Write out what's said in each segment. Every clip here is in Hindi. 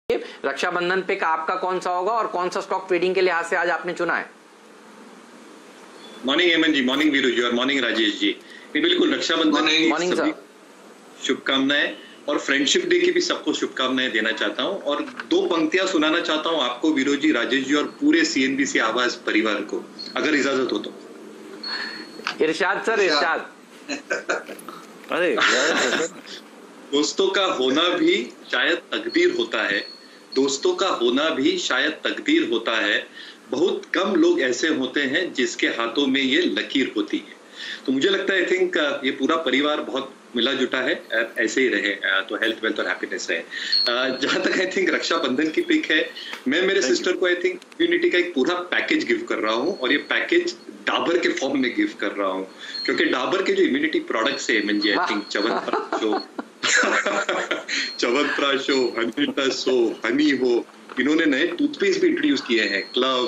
रक्षाबंधन पिक आपका कौन सा होगा और कौन सा स्टॉक ट्रेडिंग के लिहाज से आज आपने चुना है? मॉर्निंग हेमंत जी, मॉर्निंग वीरू जी और मॉर्निंग राजेश जी। बिल्कुल रक्षाबंधन की सभी शुभकामनाएं और फ्रेंडशिप डे की भी सबको शुभकामनाएं देना चाहता हूं और दो पंक्तियां सुनाना चाहता हूं आपको वीरू जी, राजेश जी और पूरे सीएनबीसी आवाज परिवार को, अगर इजाजत हो तो। इरशाद सर, इरशाद। अरे दोस्तों का होना भी शायद तकदीर होता है, दोस्तों का होना भी शायद तकदीर होता है, बहुत कम लोग ऐसे होते हैं जिसके हाथों में ये लकीर होती है। तो मुझे लगता है आई थिंक ये पूरा परिवार बहुत मिला जुटा है, ऐसे ही रहे तो हेल्थ वेल्थ और हैप्पीनेस रहे। जहां तक आई थिंक रक्षाबंधन की पिक है, मैं मेरे सिस्टर को आई थिंक इम्यूनिटी का एक पूरा पैकेज गिफ्ट कर रहा हूँ और ये पैकेज डाबर के फॉर्म में गिफ्ट कर रहा हूँ, क्योंकि डाबर के जो इम्यूनिटी प्रोडक्ट्स है मंजी, आई थिंक च्यवनप्राश हो च्यवनप्राश हो, हनी टस हो, हनी हो, इन्होंने नए टूथपेस्ट भी इंट्रोड्यूस किए हैं, क्लव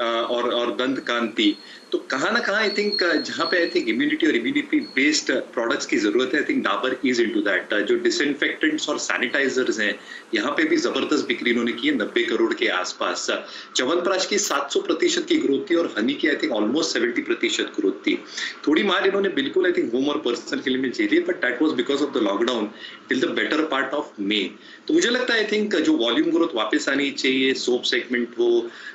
और दंत कांति। तो कहाँ ना कहाँ आई थिंक जहाँ पे आई थिंक इम्यूनिटी और इम्यूनिटी बेस्ड प्रोडक्ट्स की जरूरत है, I think Dabur is into that. जो डिसइंफेक्टेंट्स और सैनिटाइजर्स हैं, यहाँ पे भी जबरदस्त बिक्री इन्होंने की है, 90 करोड़ के आसपास। च्यवनप्राश की 700% की ग्रोथ थी और हनी की आई थिंक ऑलमोस्ट 70% ग्रोथ थी। थोड़ी मार इन्होंने बिल्कुल आई थिंक होम और पर्सनल के लिए में झेली, but that was because of the lockdown till the better part of May. तो मुझे लगता है आई थिंक जो वॉल्यूम ग्रोथ वापस आनी चाहिए, सोप सेगमेंट हो,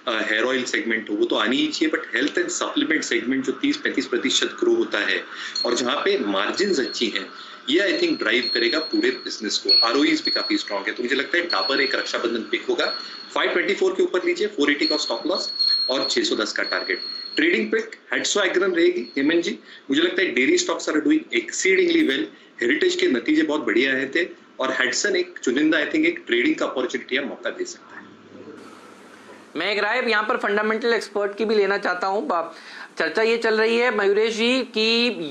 हेयर ऑयल सेगमेंट हो, वो तो आनी ही चाहिए, but health and supplement segment जो 30-35% ग्रो होता है और जहां पे मार्जिन अच्छी हैं, ये आई थिंक ड्राइव करेगा पूरे बिजनेस को। आरओईज भी काफी स्ट्रॉन्ग है, तो मुझे लगता है डाबर एक रक्षाबंधन पिक होगा। 524 के ऊपर लीजिए, 480 का स्टॉप लॉस और 610 का टारगेट। ट्रेडिंग पिक हेडसो एग्रन रहेगी हेमंत जी। मुझे लगता है dairy stocks are doing exceedingly well, Heritage के नतीजे बहुत बढ़िया आए थे और हेडसन एक चुनिंदा आई थिंक एक ट्रेडिंग का अपॉर्चुनिटी या मौका दे सकता है। मैं एक राय यहाँ पर फंडामेंटल एक्सपर्ट की भी लेना चाहता हूँ। चर्चा ये चल रही है मयूरेश जी कि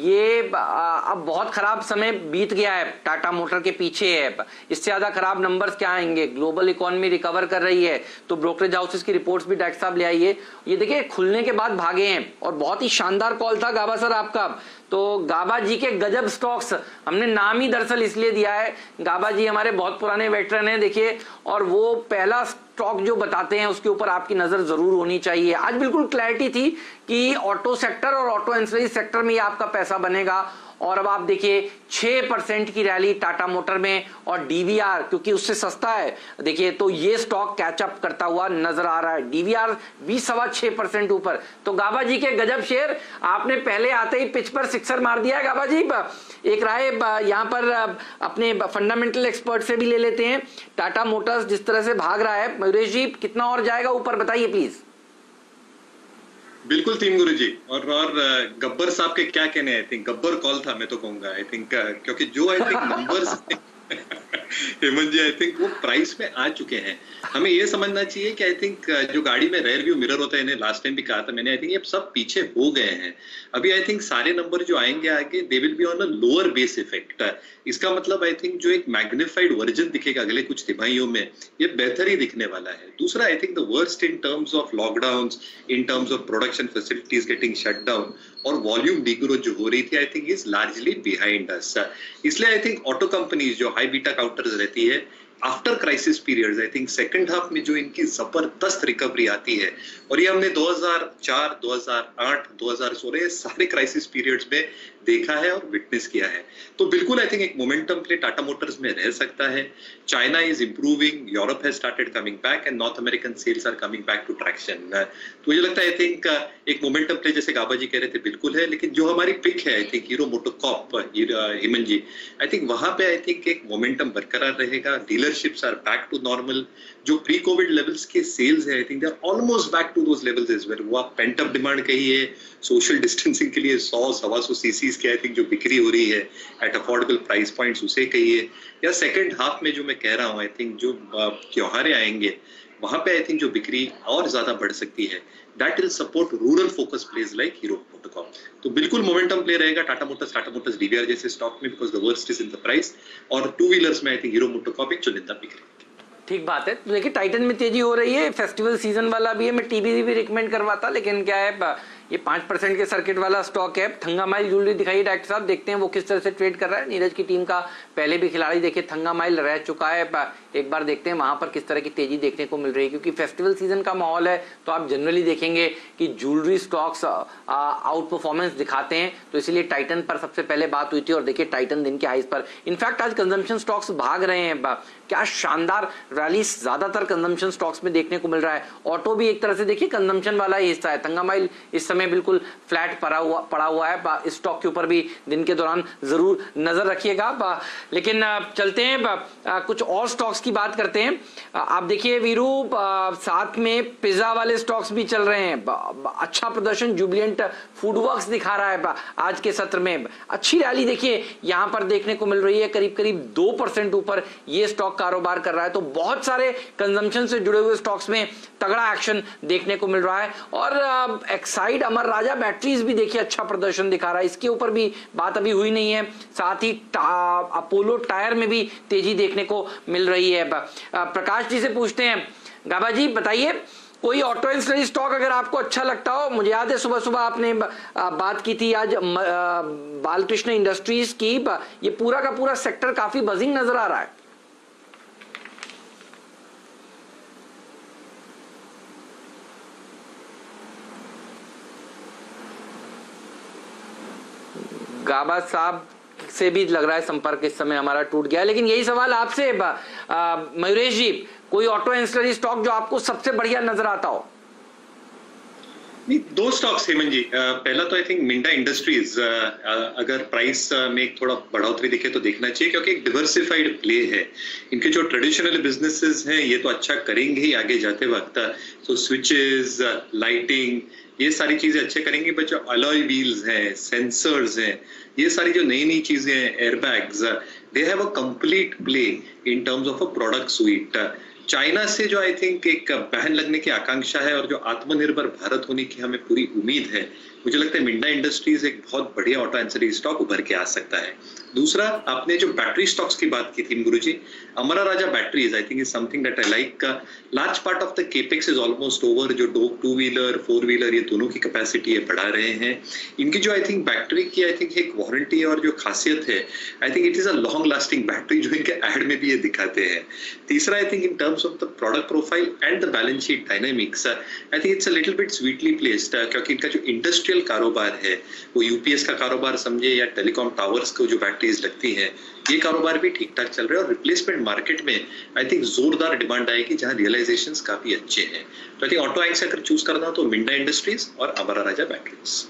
ये अब बहुत खराब समय बीत गया है, टाटा मोटर के पीछे है, इससे ज्यादा खराब नंबर्स क्या आएंगे, ग्लोबल इकोनॉमी रिकवर कर रही है। तो ब्रोकरेज हाउसेस की रिपोर्ट्स भी डॉक्टर साहब ले आइए। ये देखिए खुलने के बाद भागे हैं और बहुत ही शानदार कॉल था गाबा सर आपका। तो गाबा जी के गजब स्टॉक्स, हमने नाम ही दरअसल इसलिए दिया है, गाबा जी हमारे बहुत पुराने वेटरन हैं देखिए, और वो पहला स्टॉक जो बताते हैं उसके ऊपर आपकी नजर जरूर होनी चाहिए। आज बिल्कुल क्लैरिटी थी कि ऑटो सेक्टर और ऑटो एंसिलरी सेक्टर में ये आपका पैसा बनेगा। और अब आप देखिए 6% की रैली टाटा मोटर में और डीवीआर क्योंकि उससे सस्ता है, देखिए तो ये स्टॉक कैचअप करता हुआ नजर आ रहा है, डीवीआर भी 6.25% ऊपर। तो गाबा जी के गजब शेयर, आपने पहले आते ही पिच पर सिक्सर मार दिया है गाबा जी। एक राय यहाँ पर अपने फंडामेंटल एक्सपर्ट से भी ले लेते हैं। टाटा मोटर्स जिस तरह से भाग रहा है, मयूरेश जी कितना और जाएगा ऊपर बताइए प्लीज। बिल्कुल टीम गुरु जी, और गब्बर साहब के क्या कहने, आई थिंक गब्बर कॉल था मैं तो कहूंगा, आई थिंक क्योंकि जो I think numbers Hemant ji I think वो प्राइस में आ चुके हैं। हमें ये समझना चाहिए कि आई थिंक जो गाड़ी में रेयर व्यू मिरर होता है, इन्हें लास्ट टाइम भी कहा था मैंने, आई थिंक ये सब पीछे हो गए हैं। अभी आई थिंक सारे नंबर जो आएंगे आगे they will be on a lower base effect. इसका मतलब आई थिंक जो एक मैग्निफाइड वर्जन दिखेगा अगले कुछ तिमाहियों में, ये बेहतर ही दिखने वाला है। दूसरा I think the worst in terms of lockdown, in terms of production facilities getting shut down और वॉल्यूम डिग्रोथ जो हो रही थी, आई think is largely behind us. इसलिए आई थिंक ऑटो कंपनीज जो हाई बीटा काउंटर्स रहती है, after crisis periods I think second half में जो इनकी जबरदस्त रिकवरी आती है, और ये हमने 2004, 2008, 2016 सारे क्राइसिस पीरियड्स में देखा है और विटनेस किया है। तो बिल्कुल आई थिंक एक मोमेंटम प्ले टाटा मोटर्स में रह सकता है। China is improving, Europe has started coming back and North American sales are coming back to traction. तो मुझे लगता है आई थिंक एक मोमेंटम प्ले जैसे गाबा जी कह रहे थे बिल्कुल है, लेकिन जो हमारी पिक है I think Hero MotoCorp, Hemant ji, I think वहां पे आई थिंक एक मोमेंटम बरकरार रहेगा। Dealerships are back to normal, जो प्री कोविड लेवल्स के सेल्स है I think they are almost back to those levels as well. वो आप पेंट अप डिमांड कहिए, सोशल डिस्टेंसिंग के लिए 100-125 सीसीज की आई थिंक जो बिक्री हो रही है एट अफोर्डेबल प्राइस पॉइंट्स उसे कहिए, या सेकंड हाफ में जो मैं कह रहा हूँ आई थिंक जो त्योहार आएंगे वहां पे आई थिंक जो बिक्री और ज्यादा बढ़ सकती है, that will support rural focus plays like hero MotoCorp. तो बिल्कुल मोमेंटम प्ले रहेगा टाटा मोटर्स डीवीआर जैसे स्टॉक में, because the worst is in the price. और टू व्हीलर्स में आई थिंक हीरो मोटोकॉर्प एक चुनिंदा बिक्री। ठीक बात है। तो देखिए टाइटन में तेजी हो रही है, फेस्टिवल सीजन वाला भी है, मैं टीबीवी भी रिकमेंड करवाता, लेकिन क्या है ये 5% के सर्किट वाला स्टॉक है। थंगामाइल ज्वेलरी दिखाइए डॉक्टर साहब, देखते हैं वो किस तरह से ट्रेड कर रहा है। नीरज की टीम का पहले भी खिलाड़ी देखिए थंगामाइल रह चुका है एक बार देखते हैं वहां पर किस तरह की तेजी देखने को मिल रही है, क्योंकि फेस्टिवल सीजन का माहौल है तो आप जनरली देखेंगे कि ज्वेलरी स्टॉक्स आउट परफॉर्मेंस दिखाते हैं, तो इसलिए टाइटन पर सबसे पहले बात हुई थी और देखिए टाइटन दिन के हाईज पर। इनफैक्ट आज कंजम्पशन स्टॉक्स भाग रहे हैं, क्या शानदार रैली ज्यादातर कंजम्पशन स्टॉक्स में देखने को मिल रहा है। ऑटो भी एक तरह से देखिए कंजम्पशन वाला ही हिस्सा है, तंगामाइल इस समय बिल्कुल फ्लैट पड़ा हुआ है, इस स्टॉक के ऊपर भी दिन के दौरान जरूर नजर रखिएगा। लेकिन चलते हैं कुछ और स्टॉक्स की बात करते हैं। आप देखिए वीरू, साथ में पिज्जा वाले स्टॉक्स भी चल रहे हैं, अच्छा प्रदर्शन जुबिलेंट फूडवर्क्स दिखा रहा है आज के सत्र में, अच्छी रैली देखिए यहां पर देखने को मिल रही है, करीब करीब 2% ऊपर ये स्टॉक कारोबार कर रहा है। तो बहुत सारे कंजम्पशन से जुड़े हुए स्टॉक्स में तगड़ा एक्शन देखने को मिल रहा है। और एक्साइड अमर राजा बैटरीज भी देखिए अच्छा प्रदर्शन दिखा रहा है, इसके ऊपर भी बात अभी हुई नहीं है। साथ ही अपोलो टायर में भी तेजी देखने को मिल रही है। प्रकाश जी से पूछते हैं, गाबा जी बताइए कोई ऑटो एंसिलरी स्टॉक अगर आपको अच्छा लगता हो। मुझे याद है सुबह सुबह आपने बात की थी आज बालकृष्ण इंडस्ट्रीज की, ये पूरा का पूरा सेक्टर काफी बजिंग नजर आ रहा है। गाबा साहब से भी लग रहा है संपर्क इस समय हमारा टूट गया, लेकिन यही सवाल आपसे मयूरेश जी, कोई ऑटो एंसिलरी स्टॉक जो आपको सबसे बढ़िया नजर आता हो। नहीं, 2 स्टॉक्स हेमंत जी। पहला तो आई थिंक मिंडा इंडस्ट्रीज, अगर प्राइस में एक थोड़ा बढ़ोतरी दिखे तो देखना चाहिए, क्योंकि एक डिवर्सिफाइड प्ले है। इनके जो ट्रेडिशनल बिजनेसेस हैं ये तो अच्छा करेंगे ही आगे जाते वक्त, तो स्विचेस, लाइटिंग, ये सारी चीजें अच्छे करेंगे, बट जो अलॉय व्हील्स हैं, सेंसर्स हैं, ये सारी जो नई नई चीजें हैं, airbags, they have a complete play in terms of a product sweet. China से जो आई थिंक एक बैन लगने की आकांक्षा है और जो आत्मनिर्भर भारत होने की हमें पूरी उम्मीद है, मुझे लगता है मिंडा इंडस्ट्रीज एक बहुत बढ़िया ऑटो एंसिलरी स्टॉक उभर के आ सकता है। दूसरा, आपने जो बैटरी स्टॉक्स की बात की थी गुरुजी, Amara Raja batteries I think is something that I like. Large part of the capex is almost over, जो 2 व्हीलर 4 व्हीलर ये दोनों की कैपेसिटी है बढ़ा रहे हैं। इनकी जो आई थिंक बैटरी की आई थिंक एक वारंटी और जो खासियत है, I think it is a long lasting battery, जो इनके एड में भी ये दिखाते हैं। तीसरा, I think in terms of the product profile and the balance sheet dynamics, I think it's a little bit sweetly placed, क्योंकि इनका जो इंडस्ट्रियल कारोबार है, वो यूपीएस का कारोबार समझे या टेलीकॉम टावर्स को जो बैटरीज लगती हैं, ये कारोबार भी ठीक ठाक चल रहे हैं। और रिप्लेसमेंट मार्केट में आई थिंक जोरदार डिमांड आएगी, जहां रियलाइजेशंस काफी अच्छे हैं। तो आई थिंक ऑटो एंक्स अगर चूज करना हो तो मिंडा इंडस्ट्रीज और अमरा राजा बैटरीज।